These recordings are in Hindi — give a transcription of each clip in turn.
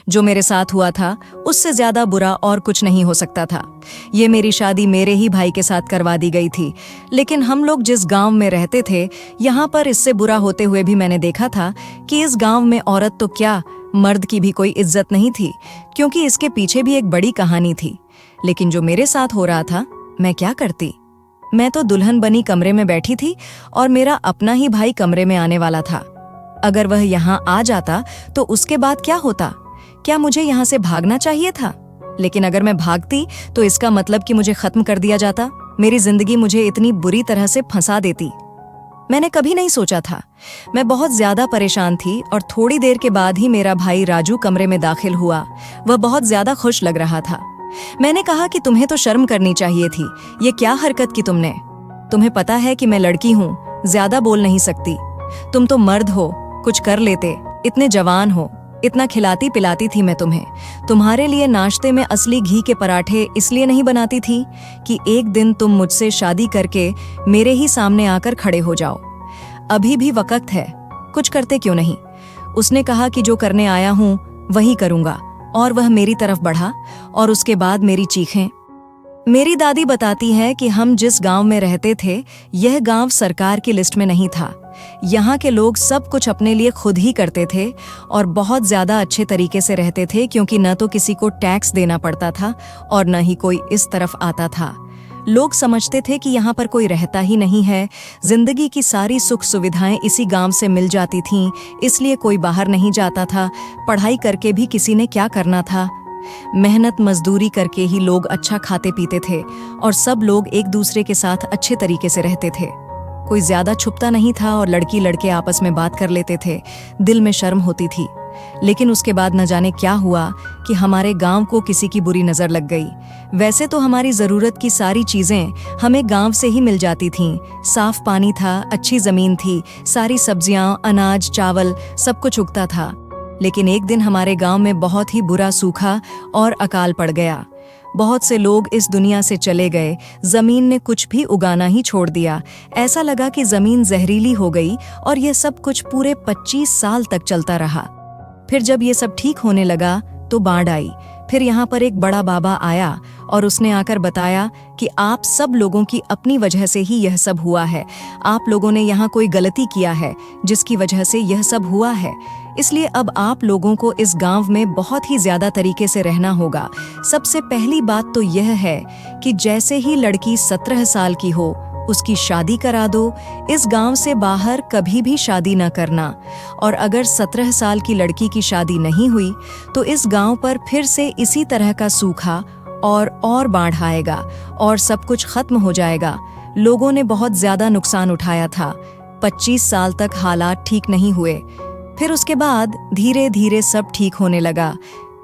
जो मेरे साथ हुआ था उससे ज्यादा बुरा और कुछ नहीं हो सकता था। ये मेरी शादी मेरे ही भाई के साथ करवा दी गई थी, लेकिन हम लोग जिस गांव में रहते थे यहाँ पर इससे बुरा होते हुए भी मैंने देखा था कि इस गांव में औरत तो क्या, मर्द की भी कोई इज्जत नहीं थी, क्योंकि इसके पीछे भी एक बड़ी कहानी थी। लेकिन जो मेरे साथ हो रहा था, मैं क्या करती? मैं तो दुल्हन बनी कमरे में बैठी थी और मेरा अपना ही भाई कमरे में आने वाला था। अगर वह यहाँ आ जाता तो उसके बाद क्या होता? क्या मुझे यहाँ से भागना चाहिए था? लेकिन अगर मैं भागती तो इसका मतलब कि मुझे खत्म कर दिया जाता, मेरी जिंदगी मुझे इतनी बुरी तरह से फंसा देती। मैंने कभी नहीं सोचा था। मैं बहुत ज्यादा परेशान थी और थोड़ी देर के बाद ही मेरा भाई राजू कमरे में दाखिल हुआ। वह बहुत ज्यादा खुश लग रहा था। मैंने कहा कि तुम्हें तो शर्म करनी चाहिए थी, ये क्या हरकत की तुमने? तुम्हें पता है कि मैं लड़की हूँ, ज्यादा बोल नहीं सकती। तुम तो मर्द हो, कुछ कर लेते, इतने जवान हो, इतना खिलाती पिलाती थी मैं तुम्हें। तुम्हारे लिए नाश्ते में असली घी के पराठे इसलिए नहीं बनाती थी कि एक दिन तुम मुझसे शादी करके मेरे ही सामने आकर खड़े हो जाओ। अभी भी वक्त है, कुछ करते क्यों नहीं? उसने कहा कि जो करने आया हूं वही करूंगा, और वह मेरी तरफ बढ़ा और उसके बाद मेरी चीखें। मेरी दादी बताती है कि हम जिस गांव में रहते थे, यह गांव सरकार की लिस्ट में नहीं था। यहाँ के लोग सब कुछ अपने लिए खुद ही करते थे और बहुत ज्यादा अच्छे तरीके से रहते थे, क्योंकि न तो किसी को टैक्स देना पड़ता था और न ही कोई इस तरफ आता था। लोग समझते थे कि यहाँ पर कोई रहता ही नहीं है। जिंदगी की सारी सुख सुविधाएं इसी गांव से मिल जाती थीं, इसलिए कोई बाहर नहीं जाता था। पढ़ाई करके भी किसी ने क्या करना था? मेहनत मजदूरी करके ही लोग अच्छा खाते पीते थे और सब लोग एक दूसरे के साथ अच्छे तरीके से रहते थे। कोई ज्यादा छुपता नहीं था और लड़की लड़के आपस में बात कर लेते थे। दिल में शर्म होती थी। लेकिन उसके बाद न जाने क्या हुआ कि हमारे गांव को किसी की बुरी नजर लग गई। वैसे तो हमारी जरूरत की सारी चीजें हमें गांव से ही मिल जाती थीं। साफ पानी था, अच्छी जमीन थी, सारी सब्जियां, अनाज, चावल सब कुछ उगता था। लेकिन एक दिन हमारे गांव में बहुत ही बुरा सूखा और अकाल पड़ गया। बहुत से लोग इस दुनिया से चले गए। जमीन ने कुछ भी उगाना ही छोड़ दिया। ऐसा लगा कि जमीन जहरीली हो गई और यह सब कुछ पूरे 25 साल तक चलता रहा। फिर जब ये सब ठीक होने लगा तो बाढ़ आई। फिर यहाँ पर एक बड़ा बाबा आया और उसने आकर बताया कि आप सब लोगों की अपनी वजह से ही यह सब हुआ है। आप लोगों ने यहाँ कोई गलती किया है जिसकी वजह से यह सब हुआ है। इसलिए अब आप लोगों को इस गांव में बहुत ही ज्यादा तरीके से रहना होगा। सबसे पहली बात तो यह है कि जैसे ही लड़की 17 साल की हो उसकी शादी करा दो। इस गांव से बाहर कभी भी शादी न करना। और अगर 17 साल की लड़की की शादी नहीं हुई तो इस गांव पर फिर से इसी तरह का सूखा और बाढ़ आएगा और सब कुछ खत्म हो जाएगा। लोगों ने बहुत ज्यादा नुकसान उठाया था। 25 साल तक हालात ठीक नहीं हुए। फिर उसके बाद धीरे धीरे सब ठीक होने लगा।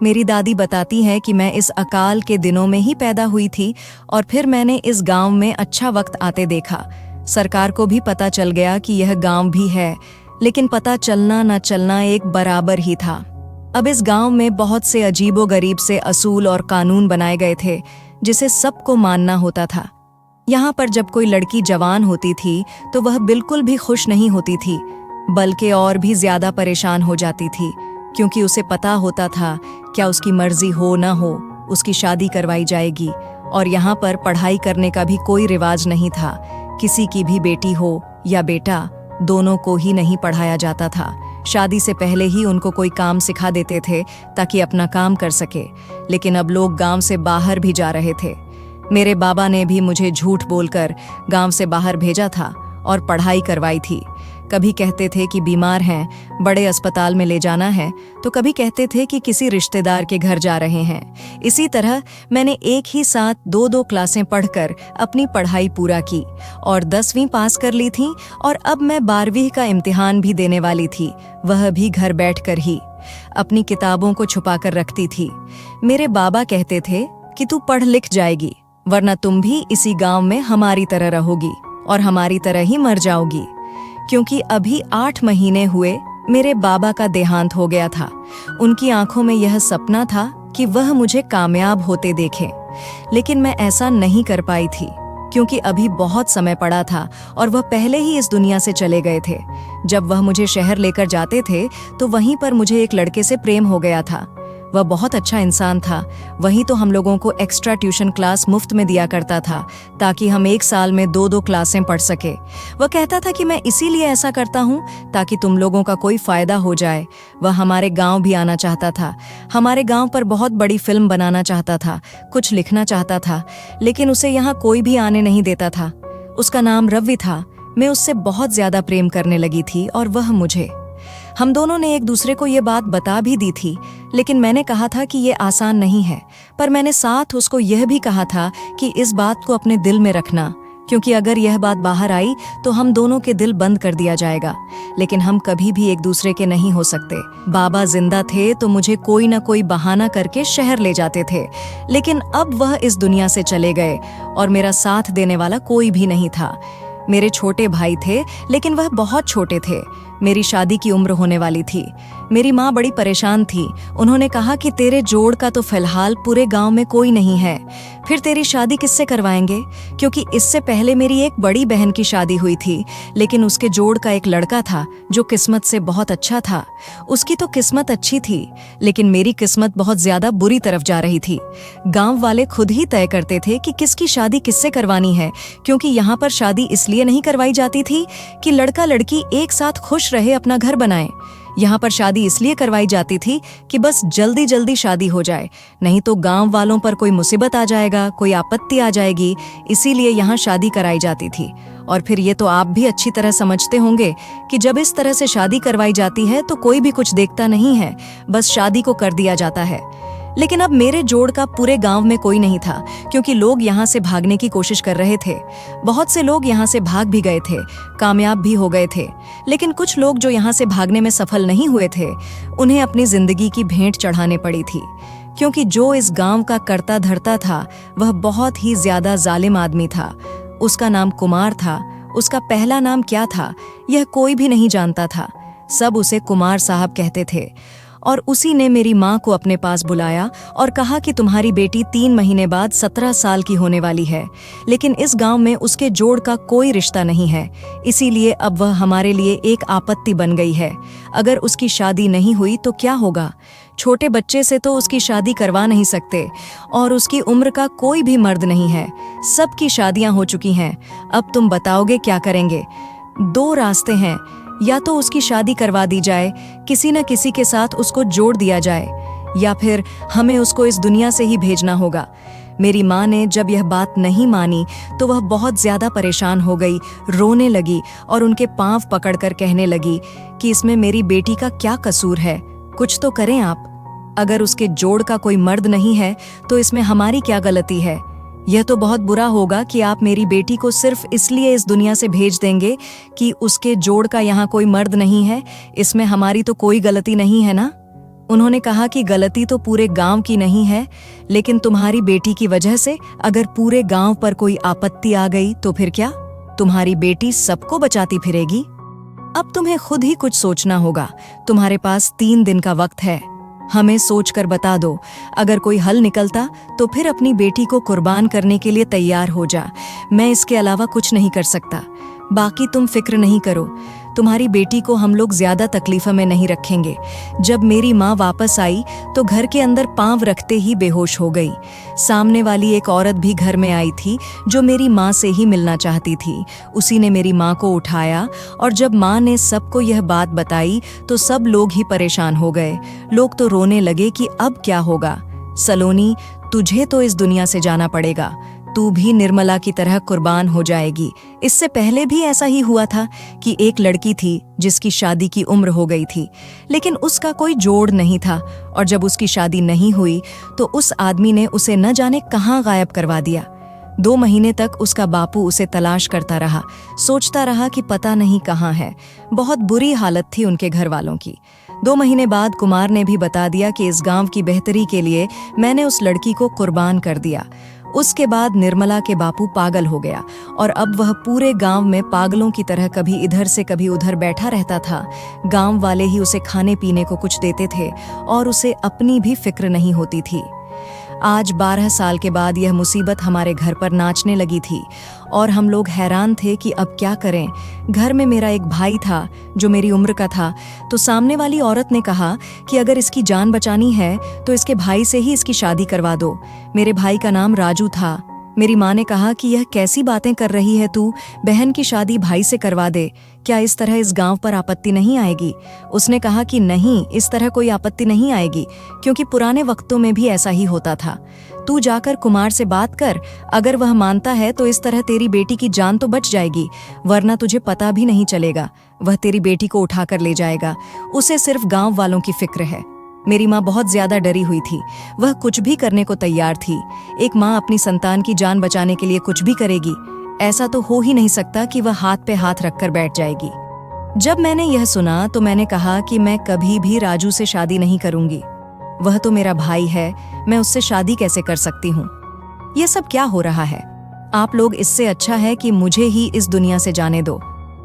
मेरी दादी बताती है कि मैं इस अकाल के दिनों में ही पैदा हुई थी और फिर मैंने इस गांव में अच्छा वक्त आते देखा। सरकार को भी पता चल गया कि यह गांव भी है, लेकिन पता चलना न चलना एक बराबर ही था। अब इस गांव में बहुत से अजीबोगरीब से असूल और कानून बनाए गए थे जिसे सबको मानना होता था। यहाँ पर जब कोई लड़की जवान होती थी तो वह बिल्कुल भी खुश नहीं होती थी, बल्कि और भी ज्यादा परेशान हो जाती थी, क्योंकि उसे पता होता था क्या उसकी मर्जी हो न हो उसकी शादी करवाई जाएगी। और यहाँ पर पढ़ाई करने का भी कोई रिवाज नहीं था। किसी की भी बेटी हो या बेटा, दोनों को ही नहीं पढ़ाया जाता था। शादी से पहले ही उनको कोई काम सिखा देते थे ताकि अपना काम कर सके। लेकिन अब लोग गांव से बाहर भी जा रहे थे। मेरे बाबा ने भी मुझे झूठ बोलकर गांव से बाहर भेजा था और पढ़ाई करवाई थी। कभी कहते थे कि बीमार हैं, बड़े अस्पताल में ले जाना है, तो कभी कहते थे कि किसी रिश्तेदार के घर जा रहे हैं। इसी तरह मैंने एक ही साथ 2-2 क्लासें पढ़कर अपनी पढ़ाई पूरा की और 10वीं पास कर ली थी। और अब मैं 12वीं का इम्तिहान भी देने वाली थी, वह भी घर बैठकर ही। अपनी किताबों को छुपा कर रखती थी। मेरे बाबा कहते थे कि तू पढ़ लिख जाएगी, वरना तुम भी इसी गाँव में हमारी तरह रहोगी और हमारी तरह ही मर जाओगी। क्योंकि अभी 8 महीने हुए मेरे बाबा का देहांत हो गया था। उनकी आंखों में यह सपना था कि वह मुझे कामयाब होते देखें, लेकिन मैं ऐसा नहीं कर पाई थी क्योंकि अभी बहुत समय पड़ा था और वह पहले ही इस दुनिया से चले गए थे। जब वह मुझे शहर लेकर जाते थे तो वहीं पर मुझे एक लड़के से प्रेम हो गया था। वह बहुत अच्छा इंसान था। वही तो हम लोगों को एक्स्ट्रा ट्यूशन क्लास मुफ्त में दिया करता था ताकि हम एक साल में 2-2 क्लासें पढ़ सके। वह कहता था कि मैं इसीलिए ऐसा करता हूँ ताकि तुम लोगों का कोई फायदा हो जाए। वह हमारे गांव भी आना चाहता था, हमारे गांव पर बहुत बड़ी फिल्म बनाना चाहता था, कुछ लिखना चाहता था, लेकिन उसे यहाँ कोई भी आने नहीं देता था। उसका नाम रवि था। मैं उससे बहुत ज्यादा प्रेम करने लगी थी और वह मुझे। हम दोनों ने एक दूसरे को ये बात बता भी दी थी, लेकिन मैंने कहा था कि ये आसान नहीं है। पर मैंने साथ उसको यह भी कहा था कि इस बात को अपने दिल में रखना, क्योंकि अगर यह बात बाहर आई तो हम दोनों के दिल बंद कर दिया जाएगा। लेकिन हम कभी भी एक दूसरे के नहीं हो सकते। बाबा जिंदा थे तो मुझे कोई ना कोई बहाना करके शहर ले जाते थे, लेकिन अब वह इस दुनिया से चले गए और मेरा साथ देने वाला कोई भी नहीं था। मेरे छोटे भाई थे, लेकिन वह बहुत छोटे थे। मेरी शादी की उम्र होने वाली थी। मेरी माँ बड़ी परेशान थी। उन्होंने कहा कि तेरे जोड़ का तो फिलहाल पूरे गांव में कोई नहीं है, फिर तेरी शादी किससे करवाएंगे? क्योंकि इससे पहले मेरी एक बड़ी बहन की शादी हुई थी, लेकिन उसके जोड़ का एक लड़का था जो किस्मत से बहुत अच्छा था। उसकी तो किस्मत अच्छी थी, लेकिन मेरी किस्मत बहुत ज्यादा बुरी तरफ जा रही थी। गांव वाले खुद ही तय करते थे कि किसकी शादी किससे करवानी है, क्योंकि यहाँ पर शादी इसलिए नहीं करवाई जाती थी कि लड़का लड़की एक साथ खुश रहे, अपना घर बनाए। यहाँ पर शादी इसलिए करवाई जाती थी कि बस जल्दी जल्दी शादी हो जाए, नहीं तो गांव वालों पर कोई मुसीबत आ जाएगा, कोई आपत्ति आ जाएगी। इसीलिए यहाँ शादी कराई जाती थी। और फिर ये तो आप भी अच्छी तरह समझते होंगे कि जब इस तरह से शादी करवाई जाती है तो कोई भी कुछ देखता नहीं है, बस शादी को कर दिया जाता है। लेकिन अब मेरे जोड़ का पूरे गांव में कोई नहीं था, क्योंकि लोग यहाँ से भागने की कोशिश कर रहे थे। बहुत से लोग यहाँ से भाग भी गए थे, कामयाब भी हो गए थे। लेकिन कुछ लोग जो यहाँ से भागने में सफल नहीं हुए थे, उन्हें अपनी जिंदगी की भेंट चढ़ाने पड़ी थी, क्योंकि जो इस गांव का करता धरता था वह बहुत ही ज्यादा जालिम आदमी था। उसका नाम कुमार था। उसका पहला नाम क्या था यह कोई भी नहीं जानता था। सब उसे कुमार साहब कहते थे। और उसी ने मेरी माँ को अपने पास बुलाया और कहा कि तुम्हारी बेटी 3 महीने बाद 17 साल की होने वाली है, लेकिन इस गांव में उसके जोड़ का कोई रिश्ता नहीं है, इसीलिए अब वह हमारे लिए एक आपत्ति बन गई है। अगर उसकी शादी नहीं हुई तो क्या होगा? छोटे बच्चे से तो उसकी शादी करवा नहीं सकते, और उसकी उम्र का कोई भी मर्द नहीं है। सबकी शादियां हो चुकी हैं। अब तुम बताओगे क्या करेंगे? 2 रास्ते हैं, या तो उसकी शादी करवा दी जाए, किसी न किसी के साथ उसको जोड़ दिया जाए, या फिर हमें उसको इस दुनिया से ही भेजना होगा। मेरी माँ ने जब यह बात नहीं मानी तो वह बहुत ज्यादा परेशान हो गई, रोने लगी और उनके पांव पकड़कर कहने लगी कि इसमें मेरी बेटी का क्या कसूर है, कुछ तो करें आप। अगर उसके जोड़ का कोई मर्द नहीं है तो इसमें हमारी क्या गलती है? यह तो बहुत बुरा होगा कि आप मेरी बेटी को सिर्फ इसलिए इस दुनिया से भेज देंगे कि उसके जोड़ का यहाँ कोई मर्द नहीं है। इसमें हमारी तो कोई गलती नहीं है ना? उन्होंने कहा कि गलती तो पूरे गांव की नहीं है, लेकिन तुम्हारी बेटी की वजह से अगर पूरे गांव पर कोई आपत्ति आ गई तो फिर क्या? तुम्हारी बेटी सबको बचाती फिरेगी। अब तुम्हें खुद ही कुछ सोचना होगा। तुम्हारे पास 3 दिन का वक्त है। हमें सोचकर बता दो। अगर कोई हल निकलता तो फिर अपनी बेटी को कुर्बान करने के लिए तैयार हो जा। मैं इसके अलावा कुछ नहीं कर सकता। बाकी तुम फिक्र नहीं करो, तुम्हारी बेटी को हम लोग ज्यादा तकलीफ में नहीं रखेंगे। जब मेरी माँ वापस आई तो घर के अंदर पांव रखते ही बेहोश हो गई। सामने वाली एक औरत भी घर में आई थी जो मेरी माँ से ही मिलना चाहती थी। उसी ने मेरी माँ को उठाया, और जब माँ ने सबको यह बात बताई तो सब लोग ही परेशान हो गए। लोग तो रोने लगे कि अब क्या होगा। सलोनी, तुझे तो इस दुनिया से जाना पड़ेगा। तू भी निर्मला की तरह कुर्बान हो जाएगी। इससे पहले भी ऐसा ही हुआ था कि एक लड़की थी जिसकी शादी की उम्र हो गई थी, लेकिन उसका कोई जोड़ नहीं था, और जब उसकी शादी नहीं हुई तो उस आदमी ने उसे न जाने कहाँ गायब करवा दिया। 2 महीने तक उसका बापू उसे तलाश करता रहा, सोचता रहा कि पता नहीं कहाँ है। बहुत बुरी हालत थी उनके घर वालों की। 2 महीने बाद कुमार ने भी बता दिया कि इस गांव की बेहतरी के लिए मैंने उस लड़की को कुर्बान कर दिया। उसके बाद निर्मला के बापू पागल हो गया, और अब वह पूरे गांव में पागलों की तरह कभी इधर से कभी उधर बैठा रहता था। गांव वाले ही उसे खाने पीने को कुछ देते थे और उसे अपनी भी फिक्र नहीं होती थी। आज 12 साल के बाद यह मुसीबत हमारे घर पर नाचने लगी थी और हम लोग हैरान थे कि अब क्या करें। घर में मेरा एक भाई था जो मेरी उम्र का था, तो सामने वाली औरत ने कहा कि अगर इसकी जान बचानी है तो इसके भाई से ही इसकी शादी करवा दो। मेरे भाई का नाम राजू था। मेरी माँ ने कहा कि यह कैसी बातें कर रही है तू, बहन की शादी भाई से करवा दे, क्या इस तरह इस गांव पर आपत्ति नहीं आएगी? उसने कहा कि नहीं, इस तरह कोई आपत्ति नहीं आएगी, क्योंकि पुराने वक्तों में भी ऐसा ही होता था। तू जाकर कुमार से बात कर, अगर वह मानता है तो इस तरह तेरी बेटी की जान तो बच जाएगी, वरना तुझे पता भी नहीं चलेगा, वह तेरी बेटी को उठाकर ले जाएगा। उसे सिर्फ गाँव वालों की फिक्र है। मेरी माँ बहुत ज्यादा डरी हुई थी, वह कुछ भी करने को तैयार थी। एक माँ अपनी संतान की जान बचाने के लिए कुछ भी करेगी, ऐसा तो हो ही नहीं सकता कि वह हाथ पे हाथ रखकर बैठ जाएगी। जब मैंने यह सुना तो मैंने कहा कि मैं कभी भी राजू से शादी नहीं करूंगी, वह तो मेरा भाई है, मैं उससे शादी कैसे कर सकती हूँ? यह सब क्या हो रहा है? आप लोग इससे अच्छा है कि मुझे ही इस दुनिया से जाने दो,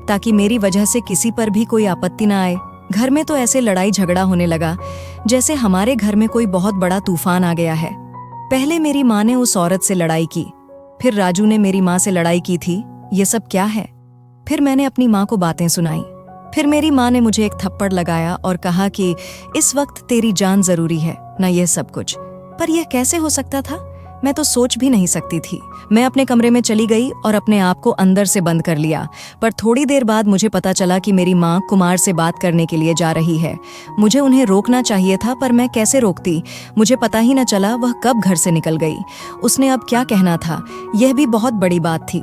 ताकि मेरी वजह से किसी पर भी कोई आपत्ति ना आए। घर में तो ऐसे लड़ाई झगड़ा होने लगा जैसे हमारे घर में कोई बहुत बड़ा तूफान आ गया है। पहले मेरी माँ ने उस औरत से लड़ाई की, फिर राजू ने मेरी माँ से लड़ाई की थी। ये सब क्या है? फिर मैंने अपनी माँ को बातें सुनाई। फिर मेरी माँ ने मुझे एक थप्पड़ लगाया और कहा कि इस वक्त तेरी जान जरूरी है, ना यह सब कुछ। पर यह कैसे हो सकता था? मैं तो सोच भी नहीं सकती थी। मैं अपने कमरे में चली गई और अपने आप को अंदर से बंद कर लिया। पर थोड़ी देर बाद मुझे पता चला कि मेरी माँ कुमार से बात करने के लिए जा रही है। मुझे उन्हें रोकना चाहिए था, पर मैं कैसे रोकती? मुझे पता ही न चला वह कब घर से निकल गई। उसने अब क्या कहना था, यह भी बहुत बड़ी बात थी।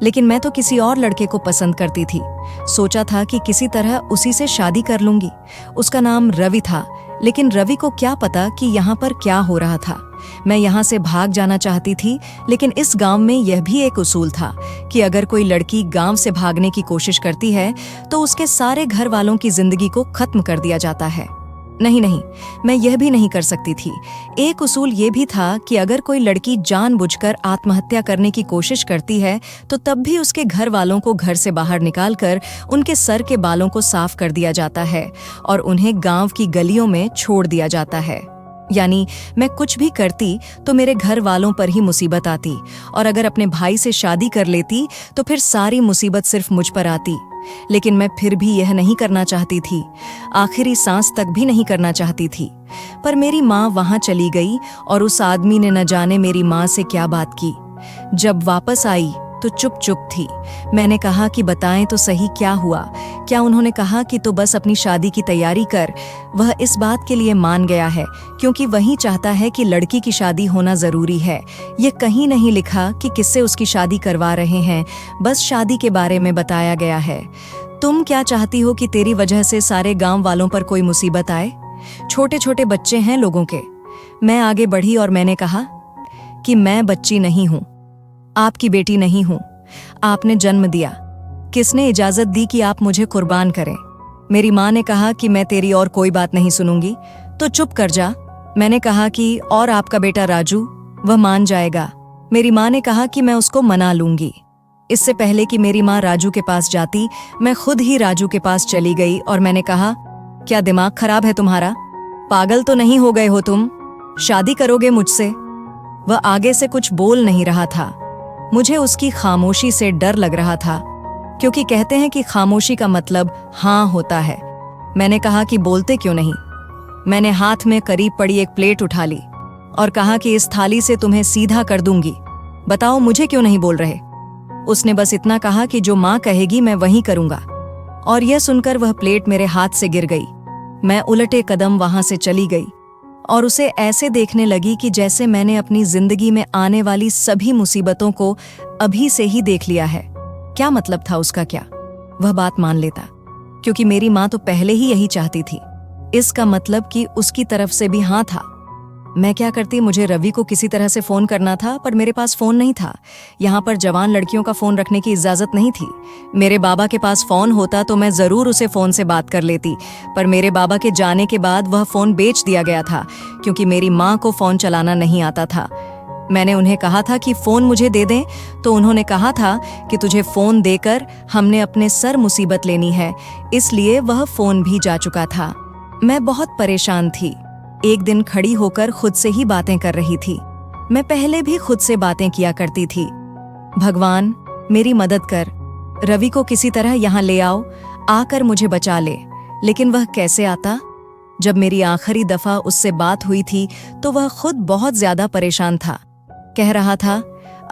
लेकिन मैं तो किसी और लड़के को पसंद करती थी। सोचा था कि किसी तरह उसी से शादी कर लूंगी। उसका नाम रवि था, लेकिन रवि को क्या पता कि यहाँ पर क्या हो रहा था। मैं यहाँ से भाग जाना चाहती थी, लेकिन इस गांव में यह भी एक उसूल था कि अगर कोई लड़की गांव से भागने की कोशिश करती है तो उसके सारे घर वालों की जिंदगी को खत्म कर दिया जाता है। नहीं, मैं यह भी नहीं कर सकती थी। एक उसूल ये भी था कि अगर कोई लड़की जानबूझकर आत्महत्या करने की कोशिश करती है तो तब भी उसके घर वालों को घर से बाहर निकालकर उनके सर के बालों को साफ कर दिया जाता है और उन्हें गांव की गलियों में छोड़ दिया जाता है। यानी मैं कुछ भी करती तो मेरे घर वालों पर ही मुसीबत आती, और अगर अपने भाई से शादी कर लेती तो फिर सारी मुसीबत सिर्फ मुझ पर आती। लेकिन मैं फिर भी यह नहीं करना चाहती थी, आखिरी सांस तक भी नहीं करना चाहती थी। पर मेरी माँ वहां चली गई और उस आदमी ने न जाने मेरी माँ से क्या बात की। जब वापस आई तो चुप थी। मैंने कहा कि बताएं तो सही क्या हुआ। क्या उन्होंने कहा कि तो बस अपनी शादी की तैयारी कर। वह इस बात के लिए मान गया है क्योंकि वही चाहता है कि लड़की की शादी होना जरूरी है। ये कहीं नहीं लिखा कि किससे उसकी शादी करवा रहे हैं, बस शादी के बारे में बताया गया है। तुम क्या चाहती हो कि तेरी वजह से सारे गांव वालों पर कोई मुसीबत आए? छोटे छोटे बच्चे हैं लोगों के। मैं आगे बढ़ी और मैंने कहा कि मैं बच्ची नहीं हूं, आपकी बेटी नहीं हूं। आपने जन्म दिया, किसने इजाजत दी कि आप मुझे कुर्बान करें? मेरी माँ ने कहा कि मैं तेरी और कोई बात नहीं सुनूंगी, तो चुप कर जा। मैंने कहा कि और आपका बेटा राजू, वह मान जाएगा। मेरी माँ ने कहा कि मैं उसको मना लूंगी। इससे पहले कि मेरी माँ राजू के पास जाती, मैं खुद ही राजू के पास चली गई और मैंने कहा, क्या दिमाग खराब है तुम्हारा? पागल तो नहीं हो गए हो तुम? शादी करोगे मुझसे? वह आगे से कुछ बोल नहीं रहा था। मुझे उसकी खामोशी से डर लग रहा था, क्योंकि कहते हैं कि खामोशी का मतलब हाँ होता है। मैंने कहा कि बोलते क्यों नहीं? मैंने हाथ में करीब पड़ी एक प्लेट उठा ली और कहा कि इस थाली से तुम्हें सीधा कर दूंगी, बताओ मुझे क्यों नहीं बोल रहे? उसने बस इतना कहा कि जो माँ कहेगी मैं वही करूंगा, और यह सुनकर वह प्लेट मेरे हाथ से गिर गई। मैं उलटे कदम वहां से चली गई और उसे ऐसे देखने लगी कि जैसे मैंने अपनी जिंदगी में आने वाली सभी मुसीबतों को अभी से ही देख लिया है। क्या मतलब था उसका? क्या वह बात मान लेता? क्योंकि मेरी माँ तो पहले ही यही चाहती थी। इसका मतलब कि उसकी तरफ से भी हाँ था। मैं क्या करती? मुझे रवि को किसी तरह से फोन करना था, पर मेरे पास फोन नहीं था। यहाँ पर जवान लड़कियों का फोन रखने की इजाजत नहीं थी। मेरे बाबा के पास फोन होता तो मैं जरूर उसे फोन से बात कर लेती, पर मेरे बाबा के जाने के बाद वह फोन बेच दिया गया था, क्योंकि मेरी माँ को फोन चलाना नहीं आता था। मैंने उन्हें कहा था कि फोन मुझे दे दें, तो उन्होंने कहा था कि तुझे फोन देकर हमने अपने सर मुसीबत लेनी है, इसलिए वह फोन भी जा चुका था। मैं बहुत परेशान थी। एक दिन खड़ी होकर खुद से ही बातें कर रही थी। मैं पहले भी खुद से बातें किया करती थी। भगवान मेरी मदद कर, रवि को किसी तरह यहाँ ले आओ, आकर मुझे बचा ले। लेकिन वह कैसे आता? जब मेरी आखिरी दफा उससे बात हुई थी तो वह खुद बहुत ज्यादा परेशान था। कह रहा था,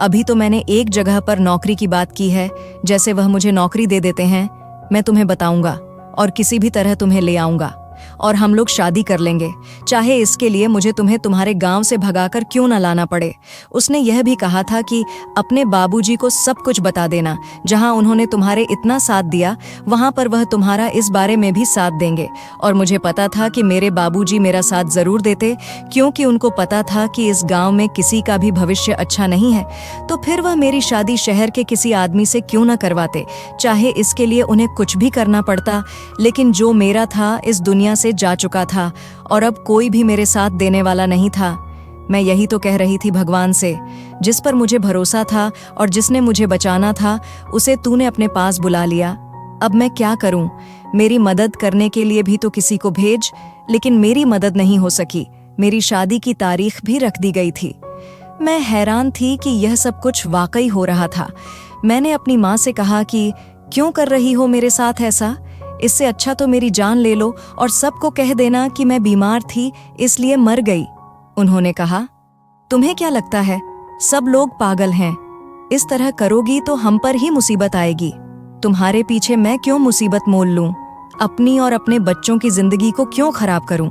अभी तो मैंने एक जगह पर नौकरी की बात की है, जैसे वह मुझे नौकरी दे देते हैं, मैं तुम्हें बताऊंगा और किसी भी तरह तुम्हें ले आऊंगा और हम लोग शादी कर लेंगे, चाहे इसके लिए मुझे तुम्हें तुम्हारे गांव से भगाकर क्यों न लाना पड़े। उसने यह भी कहा था कि अपने बाबूजी को सब कुछ बता देना, जहां उन्होंने तुम्हारे इतना साथ दिया वहां पर वह तुम्हारा इस बारे में भी साथ देंगे। और मुझे पता था कि मेरे बाबूजी मेरा साथ जरूर देते, क्योंकि उनको पता था कि इस गाँव में किसी का भी भविष्य अच्छा नहीं है। तो फिर वह मेरी शादी शहर के किसी आदमी से क्यों न करवाते, चाहे इसके लिए उन्हें कुछ भी करना पड़ता। लेकिन जो मेरा था इस दुनिया से जा चुका था और अब कोई भी मेरे साथ देने वाला नहीं था। मैं यही तो कह रही थी भगवान से, जिस पर मुझे भरोसा था और जिसने मुझे बचाना था, उसे तूने अपने पास बुला लिया। अब मैं क्या करूं? मेरी मदद करने के लिए भी तो किसी को भेज। लेकिन मेरी मदद नहीं हो सकी। मेरी शादी की तारीख भी रख दी गई थी। मैं हैरान थी कि यह सब कुछ वाकई हो रहा था। मैंने अपनी माँ से कहा कि क्यों कर रही हो मेरे साथ ऐसा? इससे अच्छा तो मेरी जान ले लो और सबको कह देना कि मैं बीमार थी इसलिए मर गई। उन्होंने कहा, तुम्हें क्या लगता है सब लोग पागल हैं? इस तरह करोगी तो हम पर ही मुसीबत आएगी। तुम्हारे पीछे मैं क्यों मुसीबत मोल लूं? अपनी और अपने बच्चों की जिंदगी को क्यों खराब करूं?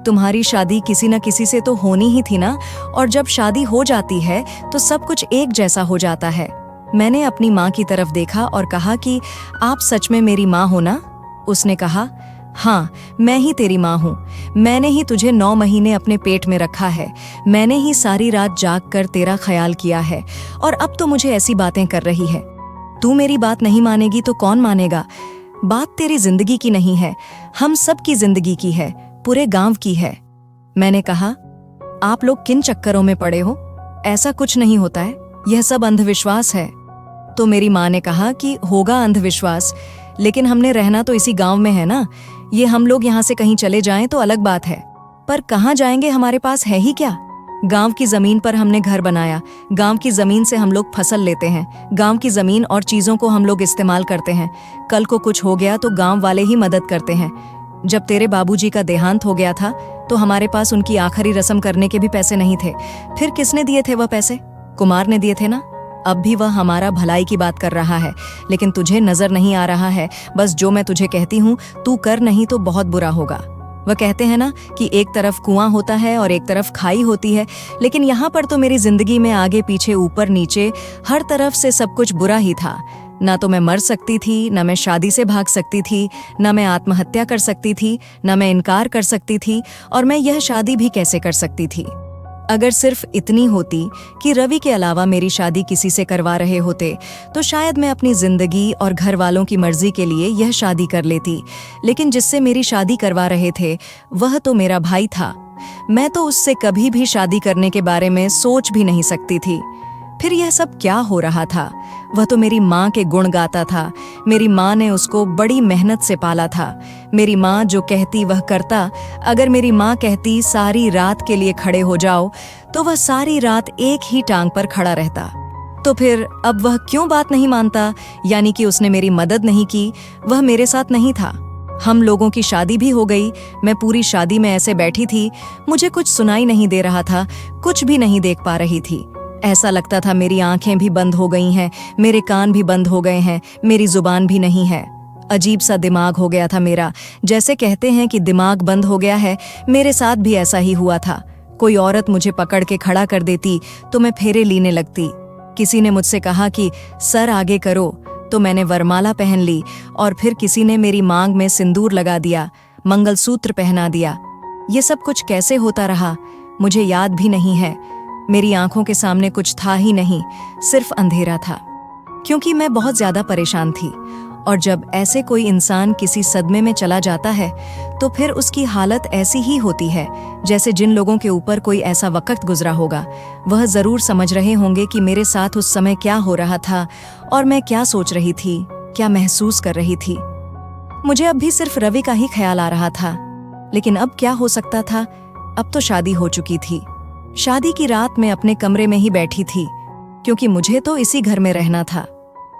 तुम्हारी शादी किसी न किसी से तो होनी ही थी ना, और जब शादी हो जाती है तो सब कुछ एक जैसा हो जाता है। मैंने अपनी माँ की तरफ देखा और कहा कि आप सच में मेरी माँ हो ना? उसने कहा, हाँ, मैं ही तेरी माँ हूँ। मैंने ही तुझे 9 महीने अपने पेट में रखा है। मैंने ही सारी रात जाग कर तेरा ख्याल किया है और अब तो मुझे ऐसी बातें कर रही है। तू मेरी बात नहीं मानेगी तो कौन मानेगा? बात तेरी जिंदगी की नहीं है, हम सब की जिंदगी की है, पूरे गांव की है। मैंने कहा, आप लोग किन चक्करों में पड़े हो? ऐसा कुछ नहीं होता है, यह सब अंधविश्वास है। तो मेरी माँ ने कहा कि होगा अंधविश्वास, लेकिन हमने रहना तो इसी गांव में है ना। ये हम लोग यहाँ से कहीं चले जाएं तो अलग बात है, पर कहाँ जाएंगे? हमारे पास है ही क्या? गांव की जमीन पर हमने घर बनाया, गांव की जमीन से हम लोग फसल लेते हैं, गांव की जमीन और चीजों को हम लोग इस्तेमाल करते हैं। कल को कुछ हो गया तो गांव वाले ही मदद करते हैं। जब तेरे बाबूजी का देहांत हो गया था तो हमारे पास उनकी आखिरी रस्म करने के भी पैसे नहीं थे। फिर किसने दिए थे वह पैसे? कुमार ने दिए थे ना। अब भी वह हमारा भलाई की बात कर रहा है, लेकिन तुझे नजर नहीं आ रहा है। बस जो मैं तुझे कहती हूँ तू कर, नहीं तो बहुत बुरा होगा। वह कहते हैं ना कि एक तरफ कुआं होता है और एक तरफ खाई होती है, लेकिन यहाँ पर तो मेरी जिंदगी में आगे पीछे ऊपर नीचे हर तरफ से सब कुछ बुरा ही था। ना तो मैं मर सकती थी, ना मैं शादी से भाग सकती थी, ना मैं आत्महत्या कर सकती थी, ना मैं इनकार कर सकती थी, और मैं यह शादी भी कैसे कर सकती थी? अगर सिर्फ इतनी होती कि रवि के अलावा मेरी शादी किसी से करवा रहे होते तो शायद मैं अपनी जिंदगी और घर वालों की मर्जी के लिए यह शादी कर लेती। लेकिन जिससे मेरी शादी करवा रहे थे वह तो मेरा भाई था। मैं तो उससे कभी भी शादी करने के बारे में सोच भी नहीं सकती थी। फिर यह सब क्या हो रहा था? वह तो मेरी माँ के गुण गाता था। मेरी माँ ने उसको बड़ी मेहनत से पाला था। मेरी माँ जो कहती वह करता। अगर मेरी माँ कहती सारी रात के लिए खड़े हो जाओ तो वह सारी रात एक ही टांग पर खड़ा रहता। तो फिर अब वह क्यों बात नहीं मानता? यानी कि उसने मेरी मदद नहीं की, वह मेरे साथ नहीं था। हम लोगों की शादी भी हो गई। मैं पूरी शादी में ऐसे बैठी थी, मुझे कुछ सुनाई नहीं दे रहा था, कुछ भी नहीं देख पा रही थी। ऐसा लगता था मेरी आंखें भी बंद हो गई हैं, मेरे कान भी बंद हो गए हैं, मेरी जुबान भी नहीं है। अजीब सा दिमाग हो गया था मेरा। जैसे कहते हैं कि दिमाग बंद हो गया है, मेरे साथ भी ऐसा ही हुआ था। कोई औरत मुझे पकड़ के खड़ा कर देती तो मैं फेरे लीने लगती। किसी ने मुझसे कहा कि सर आगे करो तो मैंने वरमाला पहन ली, और फिर किसी ने मेरी मांग में सिंदूर लगा दिया, मंगलसूत्र पहना दिया। ये सब कुछ कैसे होता रहा मुझे याद भी नहीं है। मेरी आंखों के सामने कुछ था ही नहीं, सिर्फ अंधेरा था, क्योंकि मैं बहुत ज्यादा परेशान थी। और जब ऐसे कोई इंसान किसी सदमे में चला जाता है तो फिर उसकी हालत ऐसी ही होती है जैसे जिन लोगों के ऊपर कोई ऐसा वक्त गुजरा होगा। वह जरूर समझ रहे होंगे कि मेरे साथ उस समय क्या हो रहा था और मैं क्या सोच रही थी, क्या महसूस कर रही थी। मुझे अब भी सिर्फ रवि का ही ख्याल आ रहा था, लेकिन अब क्या हो सकता था? अब तो शादी हो चुकी थी। शादी की रात मैं अपने कमरे में ही बैठी थी, क्योंकि मुझे तो इसी घर में रहना था।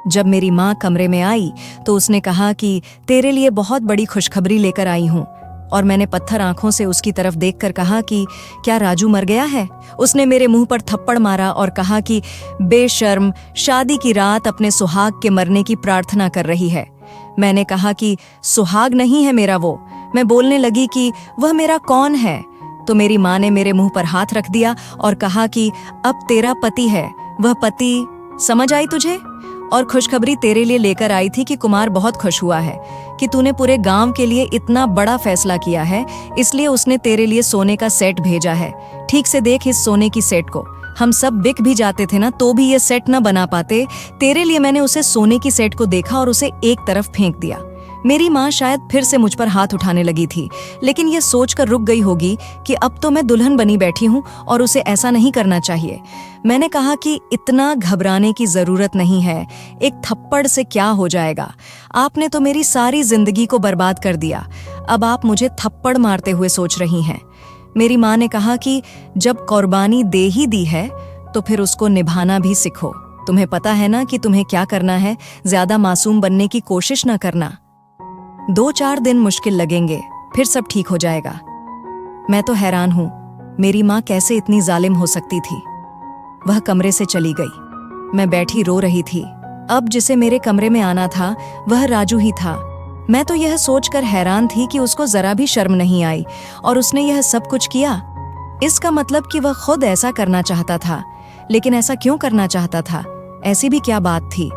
जब मेरी माँ कमरे में आई तो उसने कहा कि तेरे लिए बहुत बड़ी खुशखबरी लेकर आई हूँ। और मैंने पत्थर आंखों से उसकी तरफ देखकर कहा कि क्या राजू मर गया है? उसने मेरे मुंह पर थप्पड़ मारा और कहा कि बेशर्म, शादी की रात अपने सुहाग के मरने की प्रार्थना कर रही है। मैंने कहा कि सुहाग नहीं है मेरा वो। मैं बोलने लगी कि वह मेरा कौन है, तो मेरी माँ ने मेरे मुंह पर हाथ रख दिया और कहा कि अब तेरा पति है, वह पति। समझ आई तुझे? और खुशखबरी तेरे लिए लेकर आई थी कि कुमार बहुत खुश हुआ है कि तूने पूरे गांव के लिए इतना बड़ा फैसला किया है, इसलिए उसने तेरे लिए सोने का सेट भेजा है। ठीक से देख इस सोने की सेट को। हम सब बिक भी जाते थे ना तो भी ये सेट न बना पाते। तेरे लिए मैंने उसे सोने की सेट को देखा और उसे एक तरफ फेंक दिया। मेरी माँ शायद फिर से मुझ पर हाथ उठाने लगी थी, लेकिन यह सोचकर रुक गई होगी कि अब तो मैं दुल्हन बनी बैठी हूँ और उसे ऐसा नहीं करना चाहिए। मैंने कहा कि इतना घबराने की जरूरत नहीं है, एक थप्पड़ से क्या हो जाएगा? आपने तो मेरी सारी जिंदगी को बर्बाद कर दिया, अब आप मुझे थप्पड़ मारते हुए सोच रही हैं। मेरी माँ ने कहा कि जब कुर्बानी दे ही दी है तो फिर उसको निभाना भी सीखो। तुम्हें पता है ना कि तुम्हें क्या करना है, ज्यादा मासूम बनने की कोशिश न करना। 2-4 दिन मुश्किल लगेंगे, फिर सब ठीक हो जाएगा। मैं तो हैरान हूं, मेरी माँ कैसे इतनी जालिम हो सकती थी। वह कमरे से चली गई। मैं बैठी रो रही थी। अब जिसे मेरे कमरे में आना था वह राजू ही था। मैं तो यह सोचकर हैरान थी कि उसको जरा भी शर्म नहीं आई और उसने यह सब कुछ किया। इसका मतलब कि वह खुद ऐसा करना चाहता था, लेकिन ऐसा क्यों करना चाहता था? ऐसी भी क्या बात थी?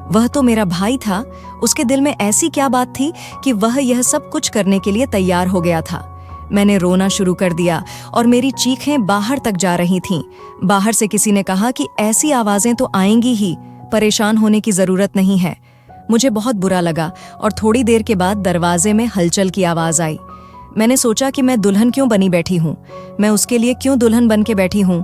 वह तो मेरा भाई था, उसके दिल में ऐसी क्या बात थी कि वह यह सब कुछ करने के लिए तैयार हो गया था? मैंने रोना शुरू कर दिया और मेरी चीखें बाहर तक जा रही थीं। बाहर से किसी ने कहा कि ऐसी आवाजें तो आएंगी ही, परेशान होने की जरूरत नहीं है। मुझे बहुत बुरा लगा और थोड़ी देर के बाद दरवाजे में हलचल की आवाज आई। मैंने सोचा कि मैं दुल्हन क्यों बनी बैठी हूँ, मैं उसके लिए क्यों दुल्हन बन के बैठी हूँ?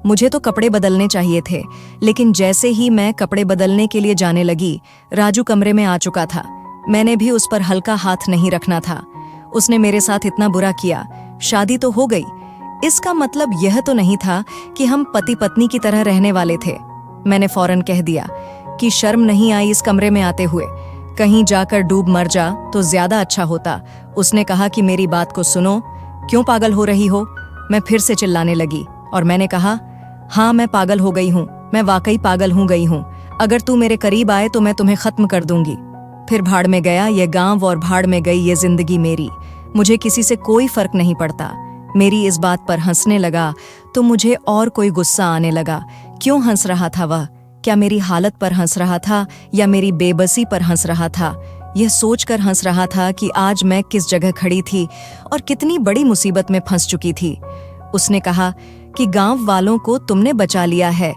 मुझे तो कपड़े बदलने चाहिए थे, लेकिन जैसे ही मैं कपड़े बदलने के लिए जाने लगी, राजू कमरे में आ चुका था। मैंने भी उस पर हल्का हाथ नहीं रखना था। उसने मेरे साथ इतना बुरा किया। शादी तो हो गई, इसका मतलब यह तो नहीं था कि हम पति पत्नी की तरह रहने वाले थे। मैंने फौरन कह दिया कि शर्म नहीं आई इस कमरे में आते हुए, कहीं जाकर डूब मर जा तो ज्यादा अच्छा होता। उसने कहा कि मेरी बात को सुनो, क्यों पागल हो रही हो? मैं फिर से चिल्लाने लगी और मैंने कहा, हाँ मैं पागल हो गई हूँ, मैं वाकई पागल हो गई हूँ। अगर तू मेरे करीब आए तो मैं तुम्हें खत्म कर दूंगी। फिर भाड़ में गया ये गांव और भाड़ में गई ये जिंदगी मेरी। मुझे किसी से कोई फर्क नहीं पड़ता। मेरी इस बात पर हंसने लगा तो मुझे और कोई गुस्सा आने लगा। क्यों हंस रहा था वह? क्या मेरी हालत पर हंस रहा था या मेरी बेबसी पर हंस रहा था? यह सोचकर हंस रहा था कि आज मैं किस जगह खड़ी थी और कितनी बड़ी मुसीबत में फंस चुकी थी। उसने कहा कि गांव वालों को तुमने बचा लिया है,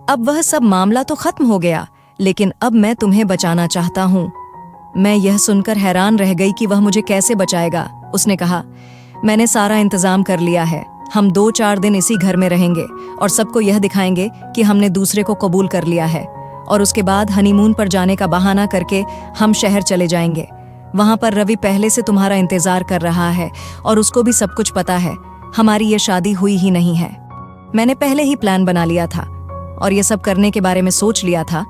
अब वह सब मामला तो खत्म हो गया, लेकिन अब मैं तुम्हें बचाना चाहता हूँ। मैं यह सुनकर हैरान रह गई कि वह मुझे कैसे बचाएगा। उसने कहा, मैंने सारा इंतजाम कर लिया है, हम 2-4 दिन इसी घर में रहेंगे और सबको यह दिखाएंगे कि हमने दूसरे को कबूल कर लिया है, और उसके बाद हनीमून पर जाने का बहाना करके हम शहर चले जाएंगे। वहां पर रवि पहले से तुम्हारा इंतजार कर रहा है और उसको भी सब कुछ पता है। हमारी ये शादी हुई ही नहीं है। मैंने पहले ही प्लान बना लिया था और ये सब करने के बारे में सोच लिया था।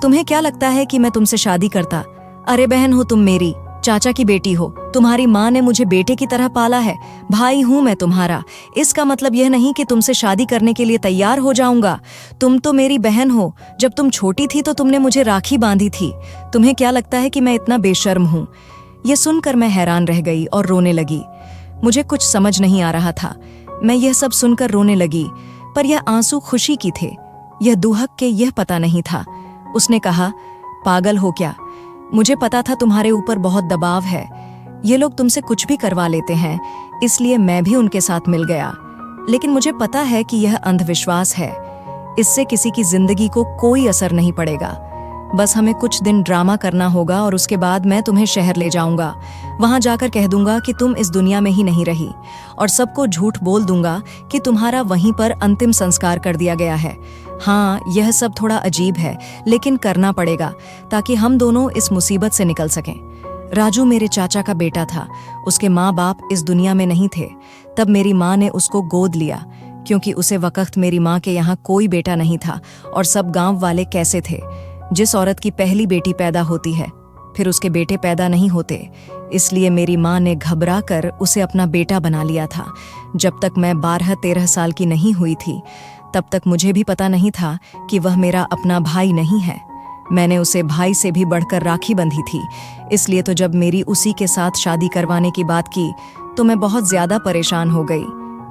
तुम्हें क्या लगता है कि मैं तुमसे शादी करता? अरे बहन हो तुम मेरी, चाचा की बेटी हो, तुम्हारी माँ ने मुझे बेटे की तरह पाला है, भाई हूं मैं तुम्हारा। इसका मतलब यह नहीं कि तुमसे शादी करने के लिए तैयार हो जाऊंगा। तुम तो मेरी बहन हो, जब तुम छोटी थी तो तुमने मुझे राखी बांधी थी। तुम्हें क्या लगता है कि मैं इतना बेशर्म हूँ? यह सुनकर मैं हैरान रह गई और रोने लगी। मुझे कुछ समझ नहीं आ रहा था। मैं यह सब सुनकर रोने लगी, पर यह आंसू खुशी की थे, यह दुहक के यह पता नहीं था। उसने कहा, पागल हो क्या? मुझे पता था तुम्हारे ऊपर बहुत दबाव है, ये लोग तुमसे कुछ भी करवा लेते हैं, इसलिए मैं भी उनके साथ मिल गया। लेकिन मुझे पता है कि यह अंधविश्वास है, इससे किसी की जिंदगी को कोई असर नहीं पड़ेगा। बस हमें कुछ दिन ड्रामा करना होगा और उसके बाद मैं तुम्हें शहर ले जाऊंगा। वहां जाकर कह दूंगा कि तुम इस दुनिया में ही नहीं रही और सबको झूठ बोल दूंगा कि तुम्हारा वहीं पर अंतिम संस्कार कर दिया गया है। हाँ, यह सब थोड़ा अजीब है, लेकिन करना पड़ेगा ताकि हम दोनों इस मुसीबत से निकल सकें। राजू मेरे चाचा का बेटा था, उसके माँ बाप इस दुनिया में नहीं थे। तब मेरी माँ ने उसको गोद लिया। क्योंकि उसे वक्त मेरी माँ के यहाँ कोई बेटा नहीं था और सब गांव वाले कैसे थे। जिस औरत की पहली बेटी पैदा होती है फिर उसके बेटे पैदा नहीं होते, इसलिए मेरी माँ ने घबरा कर उसे अपना बेटा बना लिया था। जब तक मैं 12-13 साल की नहीं हुई थी तब तक मुझे भी पता नहीं था कि वह मेरा अपना भाई नहीं है। मैंने उसे भाई से भी बढ़कर राखी बंधी थी, इसलिए तो जब मेरी उसी के साथ शादी करवाने की बात की तो मैं बहुत ज्यादा परेशान हो गई।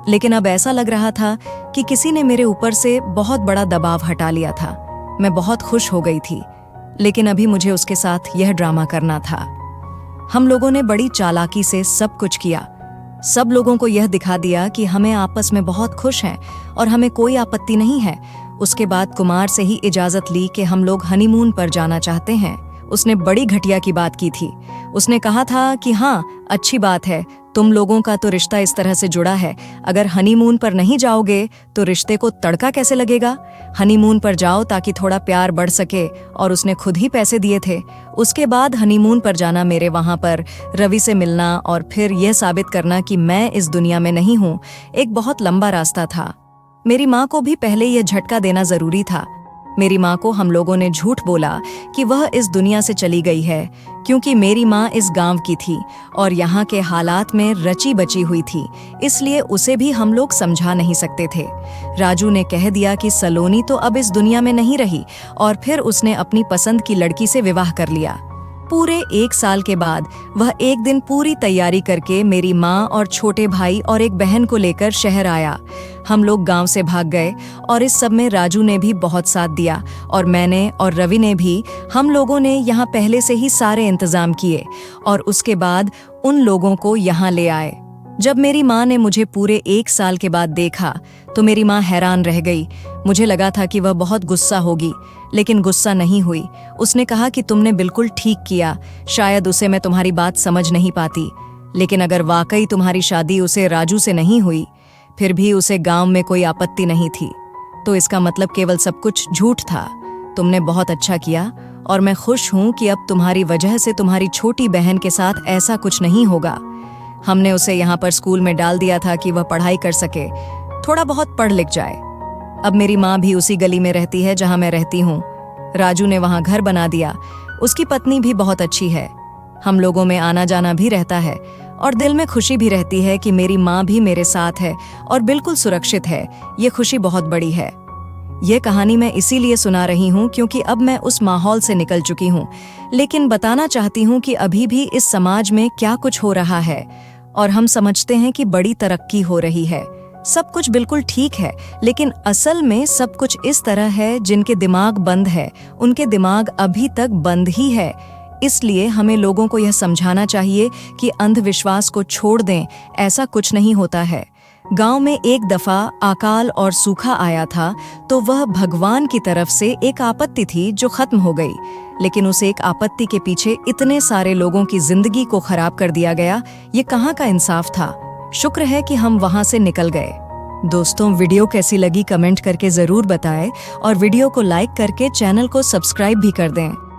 लेकिन अब ऐसा लग रहा था कि किसी ने मेरे ऊपर से बहुत बड़ा दबाव हटा लिया था। मैं बहुत खुश हो गई थी, लेकिन अभी मुझे उसके साथ यह ड्रामा करना था। हम लोगों ने बड़ी चालाकी से सब कुछ किया। सब लोगों को यह दिखा दिया कि हमें आपस में बहुत खुश हैं और हमें कोई आपत्ति नहीं है। उसके बाद कुमार से ही इजाजत ली कि हम लोग हनीमून पर जाना चाहते हैं। उसने बड़ी घटिया की बात की थी। उसने कहा था कि हाँ, अच्छी बात है, तुम लोगों का तो रिश्ता इस तरह से जुड़ा है, अगर हनीमून पर नहीं जाओगे तो रिश्ते को तड़का कैसे लगेगा। हनीमून पर जाओ ताकि थोड़ा प्यार बढ़ सके, और उसने खुद ही पैसे दिए थे। उसके बाद हनीमून पर जाना, मेरे वहां पर रवि से मिलना और फिर यह साबित करना कि मैं इस दुनिया में नहीं हूं, एक बहुत लंबा रास्ता था। मेरी माँ को भी पहले यह झटका देना जरूरी था। मेरी माँ को हम लोगों ने झूठ बोला कि वह इस दुनिया से चली गई है, क्योंकि मेरी माँ इस गांव की थी और यहाँ के हालात में रची बची हुई थी, इसलिए उसे भी हम लोग समझा नहीं सकते थे। राजू ने कह दिया कि सलोनी तो अब इस दुनिया में नहीं रही, और फिर उसने अपनी पसंद की लड़की से विवाह कर लिया। पूरे 1 साल के बाद वह एक दिन पूरी तैयारी करके मेरी माँ और छोटे भाई और एक बहन को लेकर शहर आया। हम लोग गांव से भाग गए और इस सब में राजू ने भी बहुत साथ दिया, और मैंने और रवि ने भी। हम लोगों ने यहाँ पहले से ही सारे इंतजाम किए और उसके बाद उन लोगों को यहाँ ले आए। जब मेरी माँ ने मुझे पूरे 1 साल के बाद देखा तो मेरी माँ हैरान रह गई। मुझे लगा था कि वह बहुत गुस्सा होगी, लेकिन गुस्सा नहीं हुई। उसने कहा कि तुमने बिल्कुल ठीक किया, शायद उसे मैं तुम्हारी बात समझ नहीं पाती, लेकिन अगर वाकई तुम्हारी शादी उसे राजू से नहीं हुई, फिर भी उसे गांव में कोई आपत्ति नहीं थी, तो इसका मतलब केवल सब कुछ झूठ था। तुमने बहुत अच्छा किया और मैं खुश हूं कि अब तुम्हारी वजह से तुम्हारी छोटी बहन के साथ ऐसा कुछ नहीं होगा। हमने उसे यहाँ पर स्कूल में डाल दिया था कि वह पढ़ाई कर सके, थोड़ा बहुत पढ़ लिख जाए। अब मेरी माँ भी उसी गली में रहती है जहाँ मैं रहती हूँ। राजू ने वहाँ घर बना दिया। उसकी पत्नी भी बहुत अच्छी है। हम लोगों में आना जाना भी रहता है और दिल में खुशी भी रहती है कि मेरी माँ भी मेरे साथ है और बिल्कुल सुरक्षित है। ये खुशी बहुत बड़ी है। यह कहानी मैं इसीलिए सुना रही हूँ क्योंकि अब मैं उस माहौल से निकल चुकी हूँ, लेकिन बताना चाहती हूँ कि अभी भी इस समाज में क्या कुछ हो रहा है और हम समझते हैं कि बड़ी तरक्की हो रही है, सब कुछ बिल्कुल ठीक है, लेकिन असल में सब कुछ इस तरह है जिनके दिमाग बंद है, उनके दिमाग अभी तक बंद ही है। इसलिए हमें लोगों को यह समझाना चाहिए कि अंधविश्वास को छोड़ दें, ऐसा कुछ नहीं होता है। गांव में एक दफा अकाल और सूखा आया था, तो वह भगवान की तरफ से एक आपत्ति थी जो खत्म हो गई, लेकिन उस एक आपत्ति के पीछे इतने सारे लोगों की जिंदगी को खराब कर दिया गया। ये कहाँ का इंसाफ था। शुक्र है कि हम वहां से निकल गए। दोस्तों, वीडियो कैसी लगी कमेंट करके जरूर बताएं और वीडियो को लाइक करके चैनल को सब्सक्राइब भी कर दें।